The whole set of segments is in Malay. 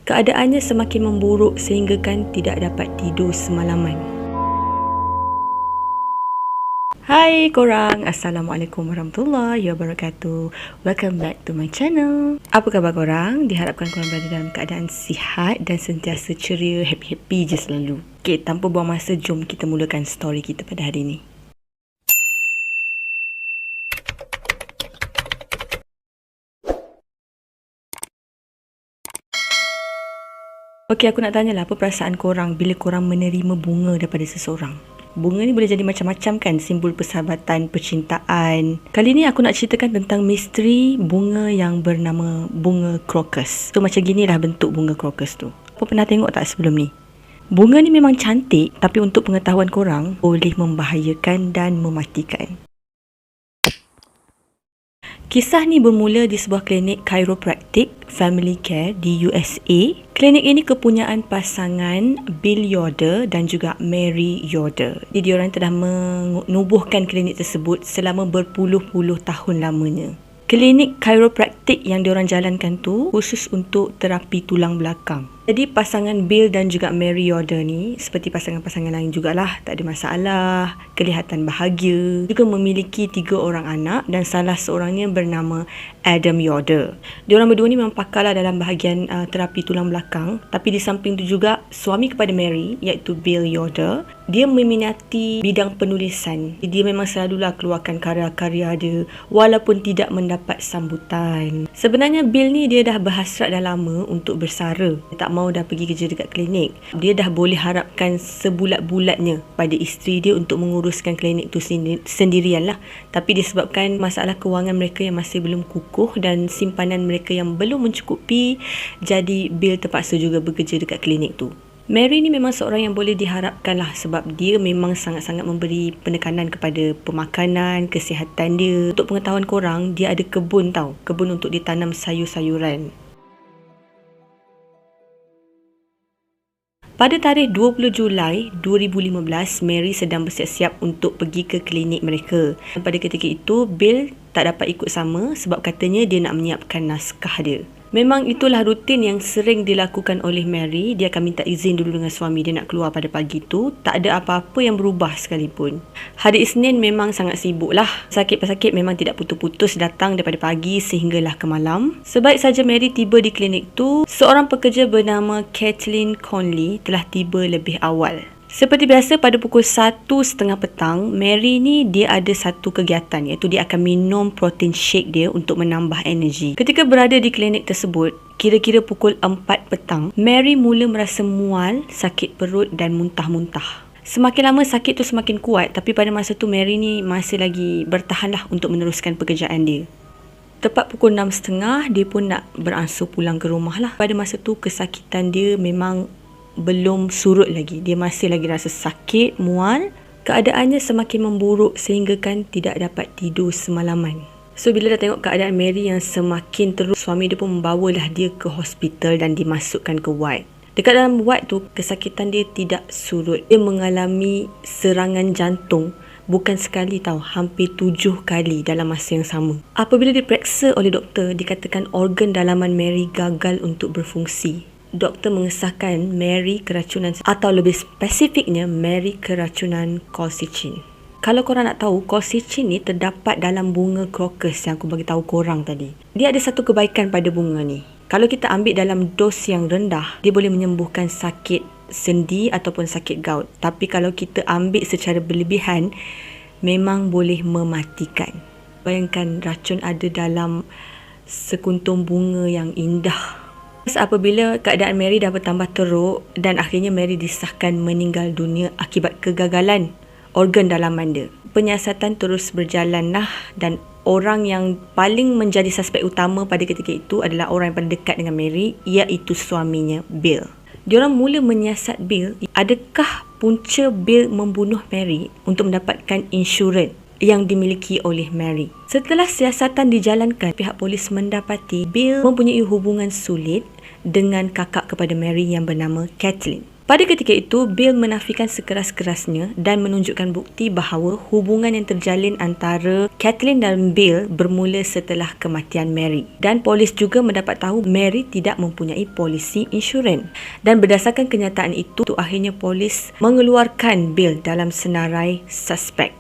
Keadaannya semakin memburuk sehinggakan tidak dapat tidur semalaman. Hai korang, Assalamualaikum warahmatullahi wabarakatuh. Welcome back to my channel. Apa khabar korang? Diharapkan korang berada dalam keadaan sihat dan sentiasa ceria, happy-happy je selalu. Okay, tanpa buang masa, jom kita mulakan story kita pada hari ni. Okey, aku nak tanyalah apa perasaan korang bila korang menerima bunga daripada seseorang. Bunga ni boleh jadi macam-macam kan, simbol persahabatan, percintaan. Kali ni aku nak ceritakan tentang misteri bunga yang bernama bunga krokus. So macam ginilah bentuk bunga krokus tu. Apa pernah tengok tak sebelum ni? Bunga ni memang cantik, tapi untuk pengetahuan korang, boleh membahayakan dan mematikan. Kisah ni bermula di sebuah klinik chiropractic family care di USA. Klinik ini kepunyaan pasangan Bill Yoder dan juga Mary Yoder. Jadi diorang telah menubuhkan klinik tersebut selama berpuluh-puluh tahun lamanya. Klinik chiropractic yang diorang jalankan tu khusus untuk terapi tulang belakang. Jadi pasangan Bill dan juga Mary Yoder ni seperti pasangan-pasangan lain jugalah, tak ada masalah, kelihatan bahagia, juga memiliki 3 orang anak dan salah seorangnya bernama Adam Yoder. Diorang berdua ni memang pakar lah dalam bahagian terapi tulang belakang, tapi di samping tu juga suami kepada Mary iaitu Bill Yoder, dia meminati bidang penulisan. Dia memang selalulah keluarkan karya-karya dia walaupun tidak mendapat sambutan. Sebenarnya Bill ni dia dah berhasrat dah lama untuk bersara. Dia tak mau dah pergi kerja dekat klinik. Dia dah boleh harapkan sebulat-bulatnya pada isteri dia untuk menguruskan klinik tu sendirian lah. Tapi disebabkan masalah kewangan mereka yang masih belum kukuh dan simpanan mereka yang belum mencukupi, jadi Bill terpaksa juga bekerja dekat klinik tu. Mary ni memang seorang yang boleh diharapkan lah sebab dia memang sangat-sangat memberi penekanan kepada pemakanan, kesihatan dia. Untuk pengetahuan korang, dia ada kebun tau. Kebun untuk ditanam sayur-sayuran. Pada tarikh 20 Julai 2015, Mary sedang bersiap-siap untuk pergi ke klinik mereka. Pada ketika itu, Bill tak dapat ikut sama sebab katanya dia nak menyiapkan naskah dia. Memang itulah rutin yang sering dilakukan oleh Mary. Dia akan minta izin dulu dengan suami dia nak keluar pada pagi tu. Tak ada apa-apa yang berubah sekalipun. Hari Isnin memang sangat sibuk lah. Sakit-pesakit memang tidak putus-putus datang daripada pagi sehinggalah ke malam. Sebaik saja Mary tiba di klinik tu, seorang pekerja bernama Kathleen Conley telah tiba lebih awal. Seperti biasa pada pukul 1:30 petang, Mary ni dia ada satu kegiatan iaitu dia akan minum protein shake dia untuk menambah energi. Ketika berada di klinik tersebut, kira-kira pukul 4 petang, Mary mula merasa mual, sakit perut dan muntah-muntah. Semakin lama sakit tu semakin kuat, tapi pada masa tu Mary ni masih lagi bertahanlah untuk meneruskan pekerjaan dia. Tepat pukul 6.30, dia pun nak beransur pulang ke rumah lah. Pada masa tu kesakitan dia memang belum surut lagi. Dia masih lagi rasa sakit, mual. Keadaannya semakin memburuk sehinggakan tidak dapat tidur semalaman. So bila dah tengok keadaan Mary yang semakin teruk, suami dia pun membawalah dia ke hospital dan dimasukkan ke ward. Dekat dalam ward tu, kesakitan dia tidak surut. Dia mengalami serangan jantung. Bukan sekali tau, hampir 7 kali dalam masa yang sama. Apabila diperiksa oleh doktor, dikatakan organ dalaman Mary gagal untuk berfungsi. Doktor mengesahkan Mary keracunan, atau lebih spesifiknya Mary keracunan colchicine. Kalau korang nak tahu, colchicine ni terdapat dalam bunga krokus yang aku bagi tahu korang tadi. Dia ada satu kebaikan pada bunga ni. Kalau kita ambil dalam dos yang rendah, dia boleh menyembuhkan sakit sendi ataupun sakit gout. Tapi kalau kita ambil secara berlebihan, memang boleh mematikan. Bayangkan racun ada dalam sekuntum bunga yang indah. Apabila keadaan Mary dah bertambah teruk dan akhirnya Mary disahkan meninggal dunia akibat kegagalan organ dalaman dia, penyiasatan terus berjalan lah dan orang yang paling menjadi suspek utama pada ketika itu adalah orang yang paling dekat dengan Mary, iaitu suaminya Bill. Diorang mula menyiasat Bill. Adakah punca Bill membunuh Mary untuk mendapatkan insurans yang dimiliki oleh Mary? Setelah siasatan dijalankan, pihak polis mendapati Bill mempunyai hubungan sulit dengan kakak kepada Mary yang bernama Kathleen. Pada ketika itu, Bill menafikan sekeras-kerasnya dan menunjukkan bukti bahawa hubungan yang terjalin antara Kathleen dan Bill bermula setelah kematian Mary. Dan polis juga mendapat tahu Mary tidak mempunyai polisi insurans. Dan berdasarkan kenyataan itu, akhirnya polis mengeluarkan Bill dalam senarai suspek.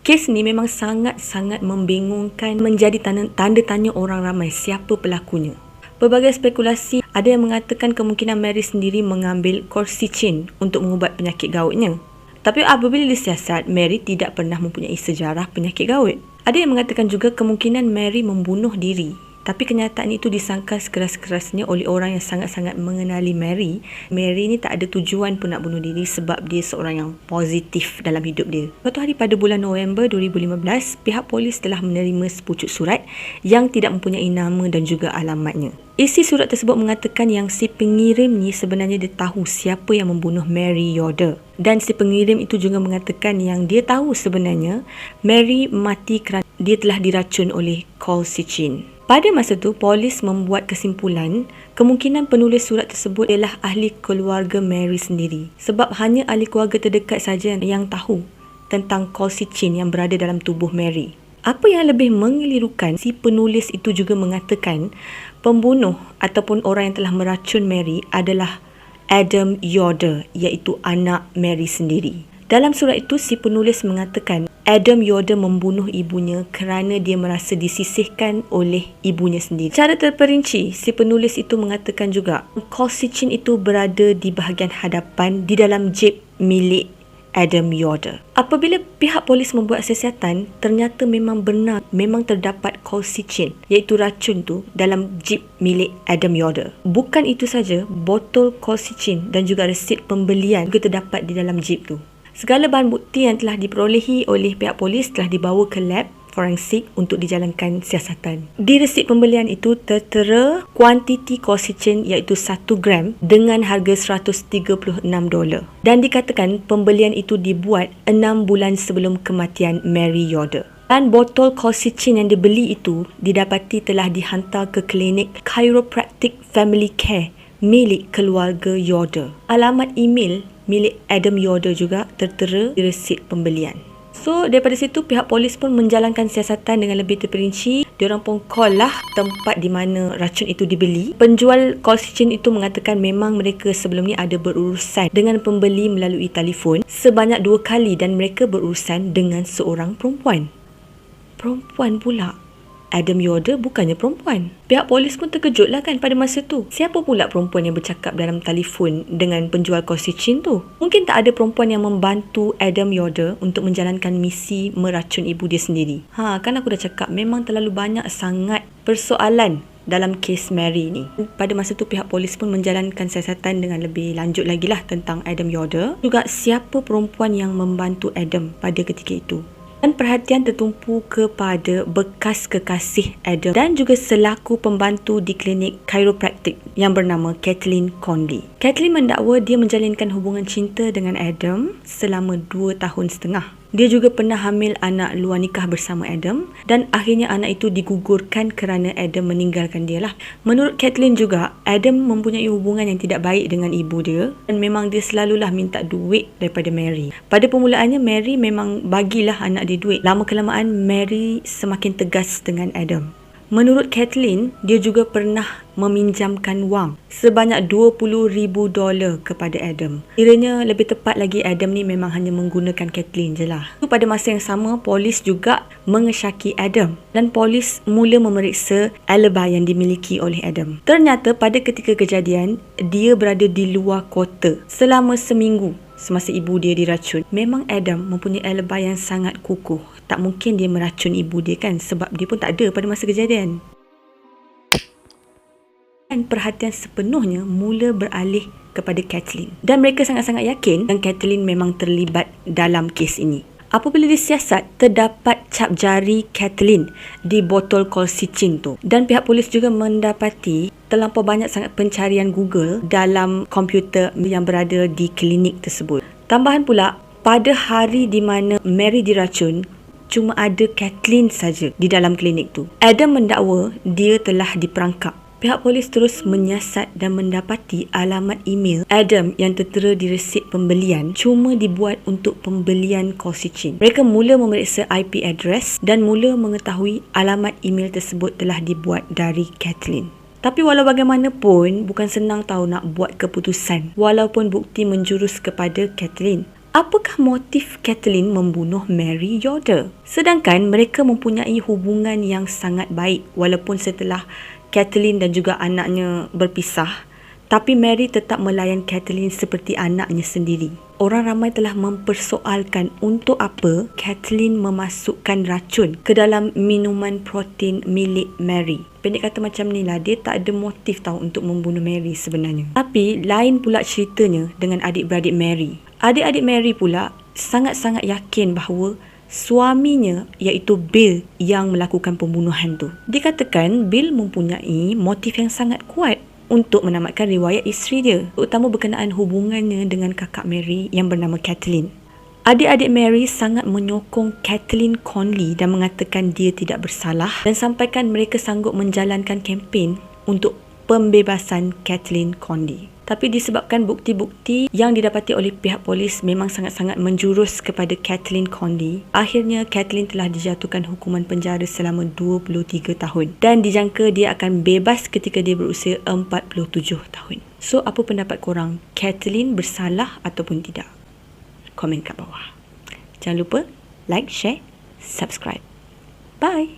Kes ni memang sangat-sangat membingungkan, menjadi tanda tanya orang ramai siapa pelakunya. Pelbagai spekulasi, ada yang mengatakan kemungkinan Mary sendiri mengambil colchicine untuk mengubat penyakit gautnya. Tapi apabila disiasat, Mary tidak pernah mempunyai sejarah penyakit gaut. Ada yang mengatakan juga kemungkinan Mary membunuh diri. Tapi kenyataan itu disangka sekeras-kerasnya oleh orang yang sangat-sangat mengenali Mary. Mary ni tak ada tujuan pun nak bunuh diri sebab dia seorang yang positif dalam hidup dia. Suatu hari pada bulan November 2015, pihak polis telah menerima sepucuk surat yang tidak mempunyai nama dan juga alamatnya. Isi surat tersebut mengatakan yang si pengirim ni sebenarnya dia tahu siapa yang membunuh Mary Yoder. Dan si pengirim itu juga mengatakan yang dia tahu sebenarnya Mary mati kerana dia telah diracun oleh colchicine. Pada masa itu, polis membuat kesimpulan kemungkinan penulis surat tersebut ialah ahli keluarga Mary sendiri. Sebab hanya ahli keluarga terdekat saja yang tahu tentang colchicine yang berada dalam tubuh Mary. Apa yang lebih mengelirukan, si penulis itu juga mengatakan pembunuh ataupun orang yang telah meracun Mary adalah Adam Yoder, iaitu anak Mary sendiri. Dalam surat itu, si penulis mengatakan Adam Yoder membunuh ibunya kerana dia merasa disisihkan oleh ibunya sendiri. Secara terperinci, si penulis itu mengatakan juga colchicine itu berada di bahagian hadapan di dalam jeep milik Adam Yoder. Apabila pihak polis membuat siasatan, ternyata memang benar, memang terdapat colchicine, iaitu racun tu dalam jeep milik Adam Yoder. Bukan itu saja, botol colchicine dan juga resit pembelian juga terdapat di dalam jeep tu. Segala bahan bukti yang telah diperolehi oleh pihak polis telah dibawa ke lab forensik untuk dijalankan siasatan. Di resit pembelian itu tertera kuantiti colchicine iaitu 1 gram dengan harga $136. Dan dikatakan pembelian itu dibuat 6 bulan sebelum kematian Mary Yoder. Dan botol colchicine yang dibeli itu didapati telah dihantar ke klinik Chiropractic Family Care milik keluarga Yoder. Alamat email milik Adam Yoder juga tertera di resit pembelian. So, daripada situ pihak polis pun menjalankan siasatan dengan lebih terperinci. Diorang pun call lah tempat di mana racun itu dibeli. Penjual colchicine itu mengatakan memang mereka sebelum ni ada berurusan dengan pembeli melalui telefon sebanyak 2 kali dan mereka berurusan dengan seorang perempuan. Perempuan pula. Adam Yoder bukannya perempuan. Pihak polis pun terkejutlah kan pada masa tu. Siapa pula perempuan yang bercakap dalam telefon dengan penjual colchicine tu? Mungkin tak ada perempuan yang membantu Adam Yoder untuk menjalankan misi meracun ibu dia sendiri. Kan aku dah cakap memang terlalu banyak sangat persoalan dalam kes Mary ni. Pada masa tu pihak polis pun menjalankan siasatan dengan lebih lanjut lagi lah tentang Adam Yoder. Juga siapa perempuan yang membantu Adam pada ketika itu. Dan perhatian tertumpu kepada bekas kekasih Adam dan juga selaku pembantu di klinik chiropractic yang bernama Kathleen Conley. Kathleen mendakwa dia menjalinkan hubungan cinta dengan Adam selama 2 tahun setengah. Dia juga pernah hamil anak luar nikah bersama Adam dan akhirnya anak itu digugurkan kerana Adam meninggalkan dia lah. Menurut Kathleen juga, Adam mempunyai hubungan yang tidak baik dengan ibu dia dan memang dia selalulah minta duit daripada Mary. Pada permulaannya, Mary memang bagilah anak dia duit. Lama-kelamaan, Mary semakin tegas dengan Adam. Menurut Kathleen, dia juga pernah meminjamkan wang sebanyak $20,000 kepada Adam. Kiranya lebih tepat lagi Adam ni memang hanya menggunakan Kathleen je lah. Pada masa yang sama, polis juga mengesyaki Adam dan polis mula memeriksa alibi yang dimiliki oleh Adam. Ternyata pada ketika kejadian, dia berada di luar kota selama seminggu semasa ibu dia diracun. Memang Adam mempunyai alibi yang sangat kukuh. Tak mungkin dia meracun ibu dia kan, sebab dia pun tak ada pada masa kejadian. Dan perhatian sepenuhnya mula beralih kepada Kathleen. Dan mereka sangat-sangat yakin dan Kathleen memang terlibat dalam kes ini. Apabila disiasat, terdapat cap jari Kathleen di botol colchicine tu. Dan pihak polis juga mendapati terlampau banyak sangat pencarian Google dalam komputer yang berada di klinik tersebut. Tambahan pula, pada hari di mana Mary diracun, cuma ada Kathleen saja di dalam klinik tu. Adam mendakwa dia telah diperangkap Pihak polis terus menyiasat dan mendapati alamat email Adam yang tertera di resit pembelian cuma dibuat untuk pembelian colchicine. Mereka mula memeriksa IP address dan mula mengetahui alamat email tersebut telah dibuat dari Kathleen. Tapi walau bagaimanapun, bukan senang tahu nak buat keputusan walaupun bukti menjurus kepada Kathleen. Apakah motif Kathleen membunuh Mary Yoder? Sedangkan mereka mempunyai hubungan yang sangat baik walaupun setelah Kathleen dan juga anaknya berpisah, tapi Mary tetap melayan Kathleen seperti anaknya sendiri. Orang ramai telah mempersoalkan untuk apa Kathleen memasukkan racun ke dalam minuman protein milik Mary. Pendek kata macam ni lah, dia tak ada motif tahu untuk membunuh Mary sebenarnya. Tapi lain pula ceritanya dengan adik-beradik Mary. Adik-adik Mary pula sangat-sangat yakin bahawa suaminya iaitu Bill yang melakukan pembunuhan tu. Dikatakan Bill mempunyai motif yang sangat kuat untuk menamatkan riwayat isteri dia, terutama berkenaan hubungannya dengan kakak Mary yang bernama Kathleen. Adik-adik Mary sangat menyokong Kathleen Conley dan mengatakan dia tidak bersalah dan sampaikan mereka sanggup menjalankan kempen untuk pembebasan Kathleen Conley. Tapi disebabkan bukti-bukti yang didapati oleh pihak polis memang sangat-sangat menjurus kepada Kathleen Conley, akhirnya Kathleen telah dijatuhkan hukuman penjara selama 23 tahun dan dijangka dia akan bebas ketika dia berusia 47 tahun. So, apa pendapat korang? Kathleen bersalah ataupun tidak? Komen kat bawah. Jangan lupa like, share, subscribe. Bye!